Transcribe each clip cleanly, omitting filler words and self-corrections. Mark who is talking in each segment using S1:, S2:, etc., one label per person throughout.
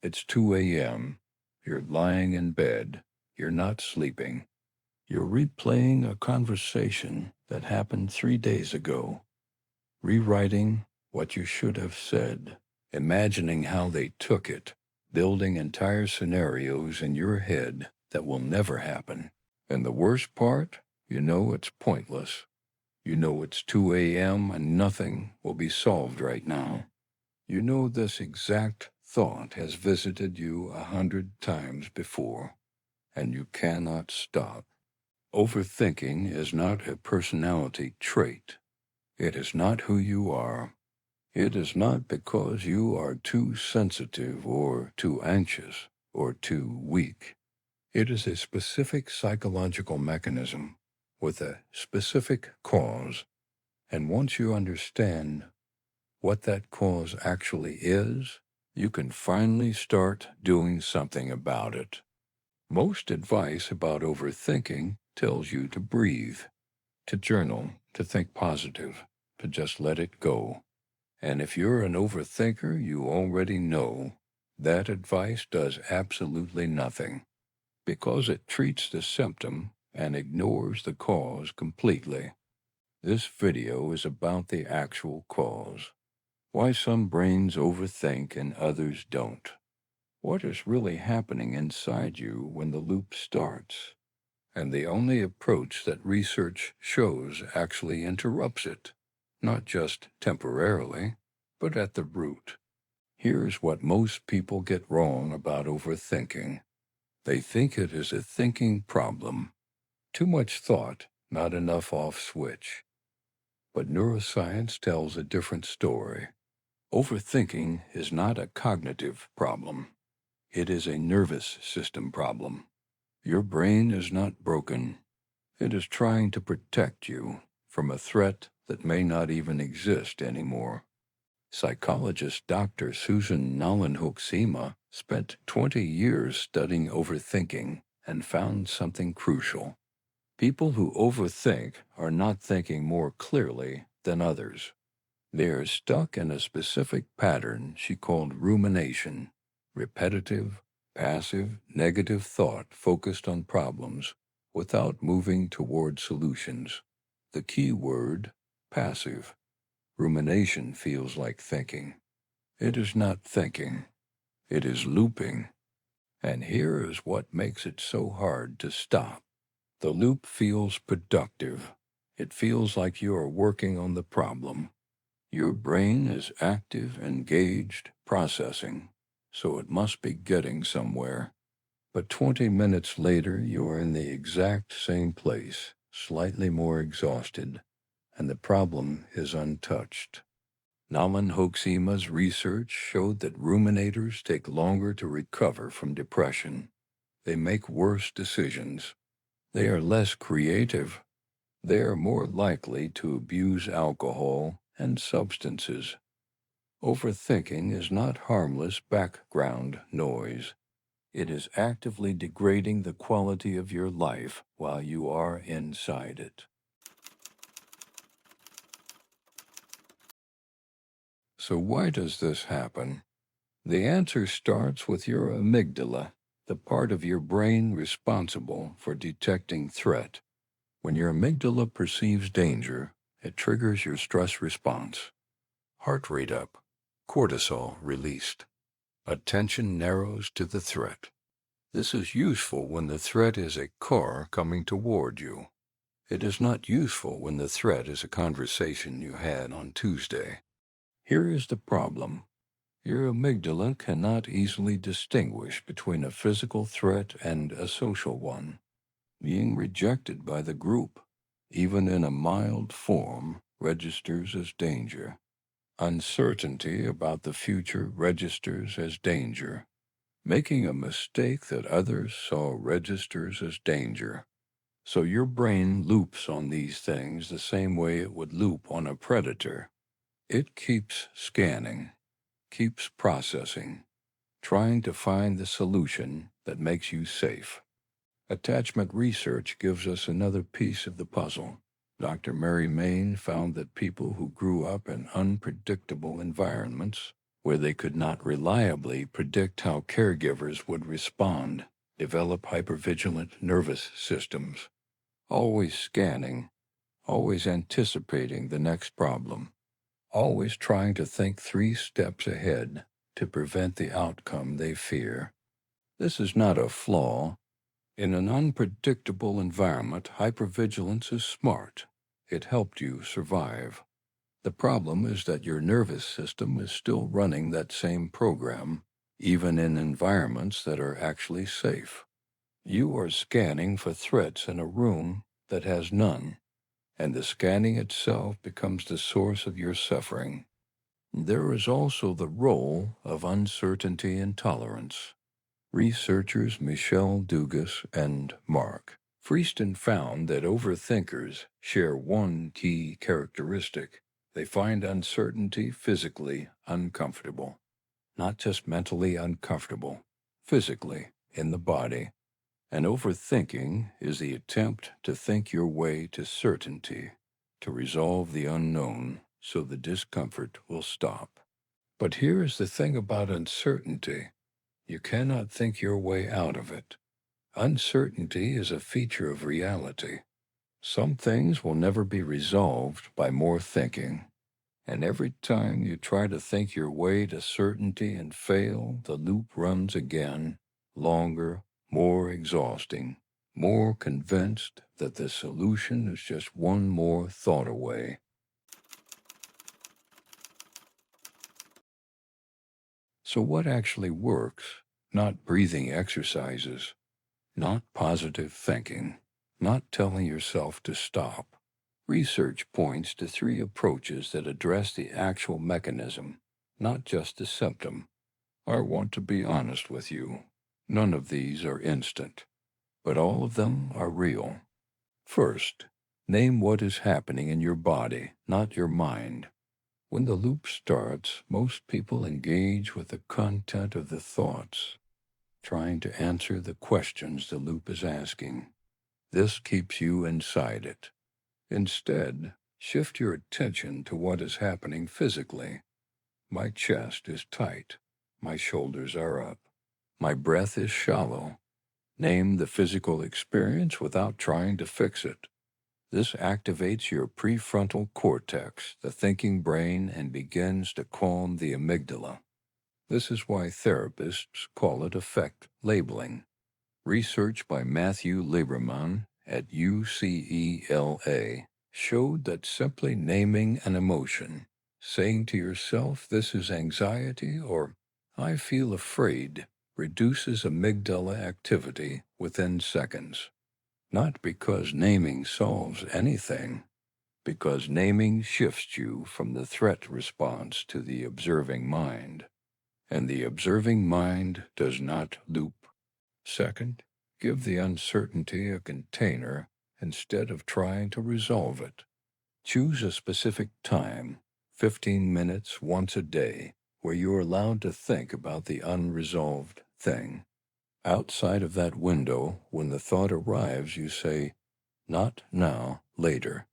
S1: It's 2 a.m. You're lying in bed. You're not sleeping. You're replaying a conversation that happened 3 days ago, rewriting what you should have said, imagining how they took it, building entire scenarios in your head that will never happen. And the worst part, you know it's pointless. You know it's 2 a.m. and nothing will be solved right now. You know this exact thought has visited you 100 times before, and you cannot stop. Overthinking is not a personality trait. It is not who you are. It is not because you are too sensitive or too anxious or too weak. It is a specific psychological mechanism with a specific cause, and once you understand what that cause actually is, you can finally start doing something about it. Most advice about overthinking tells you to breathe, to journal, to think positive, to just let it go. And if you're an overthinker, you already know that advice does absolutely nothing, because it treats the symptom and ignores the cause completely. This video is about the actual cause. Why some brains overthink and others don't. What is really happening inside you when the loop starts? And the only approach that research shows actually interrupts it, not just temporarily, but at the root. Here's what most people get wrong about overthinking. They think it is a thinking problem. Too much thought, not enough off switch. But neuroscience tells a different story. Overthinking is not a cognitive problem. It is a nervous system problem. Your brain is not broken. It is trying to protect you from a threat that may not even exist anymore. Psychologist Dr. Susan Nolen-Hoeksema spent 20 years studying overthinking and found something crucial. People who overthink are not thinking more clearly than others. They are stuck in a specific pattern she called rumination, repetitive, passive, negative thought focused on problems without moving toward solutions. The key word, passive. Rumination feels like thinking. It is not thinking. It is looping. And here is what makes it so hard to stop. The loop feels productive. It feels like you are working on the problem. Your brain is active, engaged, processing, so it must be getting somewhere. But 20 minutes later, you are in the exact same place, slightly more exhausted, and the problem is untouched. Nolen-Hoeksema's research showed that ruminators take longer to recover from depression. They make worse decisions. They are less creative. They are more likely to abuse alcohol and substances. Overthinking is not harmless background noise. It is actively degrading the quality of your life while you are inside it. So why does this happen? The answer starts with your amygdala, the part of your brain responsible for detecting threat. When your amygdala perceives danger, it triggers your stress response. Heart rate up, cortisol released. Attention narrows to the threat. This is useful when the threat is a car coming toward you. It is not useful when the threat is a conversation you had on Tuesday. Here is the problem. Your amygdala cannot easily distinguish between a physical threat and a social one. Being rejected by the group, even in a mild form, registers as danger. Uncertainty about the future registers as danger. Making a mistake that others saw registers as danger. So your brain loops on these things the same way it would loop on a predator. It keeps scanning, keeps processing, trying to find the solution that makes you safe. Attachment research gives us another piece of the puzzle. Dr. Mary Main found that people who grew up in unpredictable environments where they could not reliably predict how caregivers would respond, develop hypervigilant nervous systems, always scanning, always anticipating the next problem, always trying to think 3 steps ahead to prevent the outcome they fear. This is not a flaw. In an unpredictable environment, hypervigilance is smart. It helped you survive. The problem is that your nervous system is still running that same program, even in environments that are actually safe. You are scanning for threats in a room that has none, and the scanning itself becomes the source of your suffering. There is also the role of uncertainty intolerance. Researchers Michel Dugas and Mark Freeston found that overthinkers share one key characteristic. They find uncertainty physically uncomfortable. Not just mentally uncomfortable, physically, in the body. And overthinking is the attempt to think your way to certainty, to resolve the unknown so the discomfort will stop. But here is the thing about uncertainty. You cannot think your way out of it. Uncertainty is a feature of reality. Some things will never be resolved by more thinking. And every time you try to think your way to certainty and fail, the loop runs again, longer, more exhausting, more convinced that the solution is just one more thought away. So what actually works? Not breathing exercises, not positive thinking, not telling yourself to stop. Research points to 3 approaches that address the actual mechanism, not just the symptom. I want to be honest with you. None of these are instant, but all of them are real. First, name what is happening in your body, not your mind. When the loop starts, most people engage with the content of the thoughts, trying to answer the questions the loop is asking. This keeps you inside it. Instead, shift your attention to what is happening physically. My chest is tight. My shoulders are up. My breath is shallow. Name the physical experience without trying to fix it. This activates your prefrontal cortex, the thinking brain, and begins to calm the amygdala. This is why therapists call it affect labeling. Research by Matthew Lieberman at UCLA showed that simply naming an emotion, saying to yourself, "This is anxiety," or "I feel afraid," reduces amygdala activity within seconds. Not because naming solves anything, because naming shifts you from the threat response to the observing mind. And the observing mind does not loop. Second, give the uncertainty a container instead of trying to resolve it. Choose a specific time, 15 minutes once a day, where you're allowed to think about the unresolved thing. Outside of that window, when the thought arrives, you say, "Not now, later."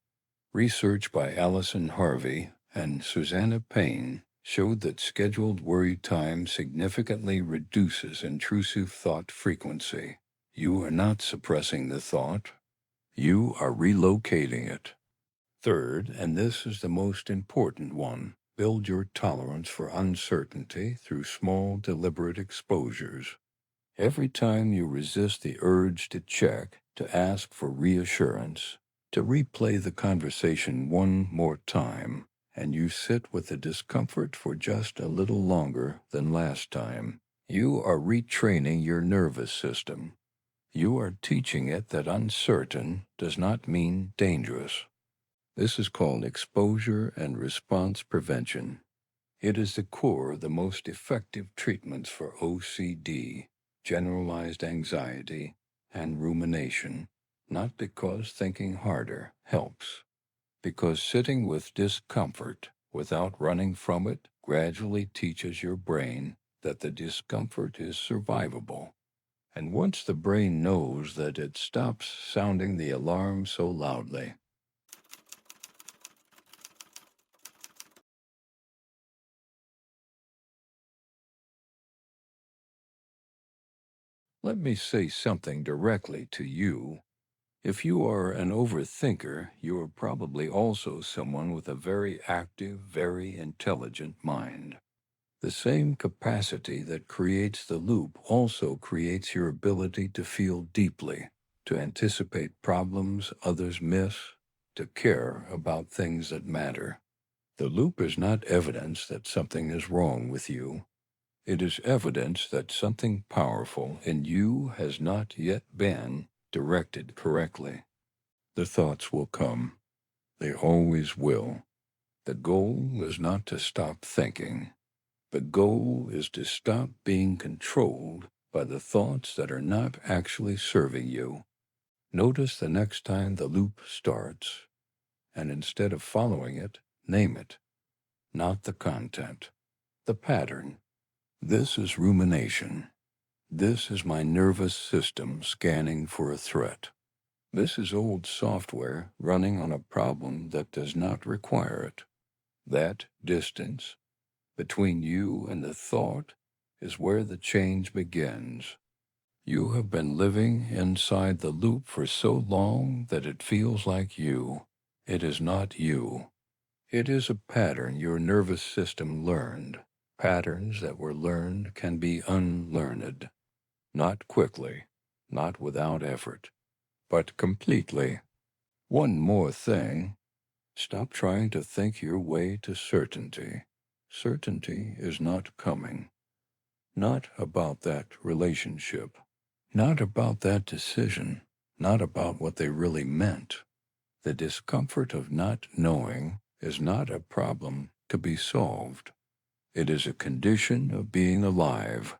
S1: Research by Allison Harvey and Susanna Payne showed that scheduled worry time significantly reduces intrusive thought frequency. You are not suppressing the thought. You are relocating it. Third, and this is the most important one, build your tolerance for uncertainty through small, deliberate exposures. Every time you resist the urge to check, to ask for reassurance, to replay the conversation one more time, and you sit with the discomfort for just a little longer than last time, you are retraining your nervous system. You are teaching it that uncertain does not mean dangerous. This is called exposure and response prevention. It is the core of the most effective treatments for OCD, generalized anxiety, and rumination, not because thinking harder helps, because sitting with discomfort without running from it gradually teaches your brain that the discomfort is survivable. And once the brain knows that, it stops sounding the alarm so loudly. Let me say something directly to you. If you are an overthinker, you are probably also someone with a very active, very intelligent mind. The same capacity that creates the loop also creates your ability to feel deeply, to anticipate problems others miss, to care about things that matter. The loop is not evidence that something is wrong with you. It is evidence that something powerful in you has not yet been directed correctly. The thoughts will come. They always will. The goal is not to stop thinking. The goal is to stop being controlled by the thoughts that are not actually serving you. Notice the next time the loop starts, and instead of following it, name it. Not the content, the pattern. This is rumination. This is my nervous system scanning for a threat. This is old software running on a problem that does not require it. That distance between you and the thought is where the change begins. You have been living inside the loop for so long that it feels like you. It is not you. It is a pattern your nervous system learned. Patterns that were learned can be unlearned. Not quickly, not without effort, but completely. One more thing. Stop trying to think your way to certainty. Certainty is not coming. Not about that relationship. Not about that decision. Not about what they really meant. The discomfort of not knowing is not a problem to be solved. It is a condition of being alive.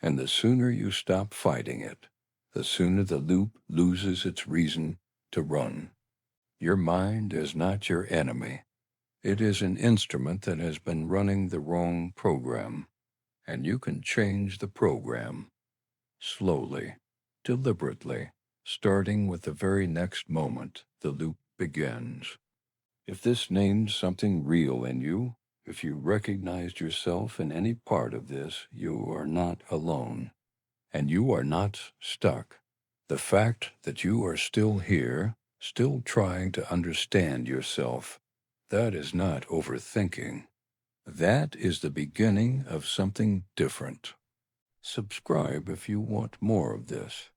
S1: And the sooner you stop fighting it, the sooner the loop loses its reason to run. Your mind is not your enemy. It is an instrument that has been running the wrong program, and you can change the program slowly, deliberately, starting with the very next moment the loop begins. If this names something real in you, if you recognized yourself in any part of this, you are not alone, and you are not stuck. The fact that you are still here, still trying to understand yourself, that is not overthinking. That is the beginning of something different. Subscribe if you want more of this.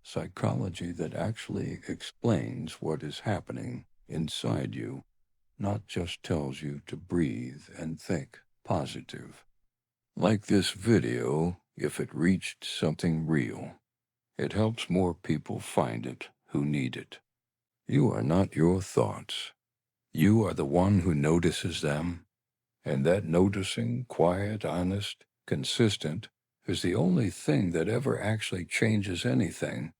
S1: Psychology that actually explains what is happening inside you, not just tells you to breathe and think positive. Like this video, if it reached something real, it helps more people find it who need it. You are not your thoughts. You are the one who notices them, and that noticing, quiet, honest, consistent, is the only thing that ever actually changes anything.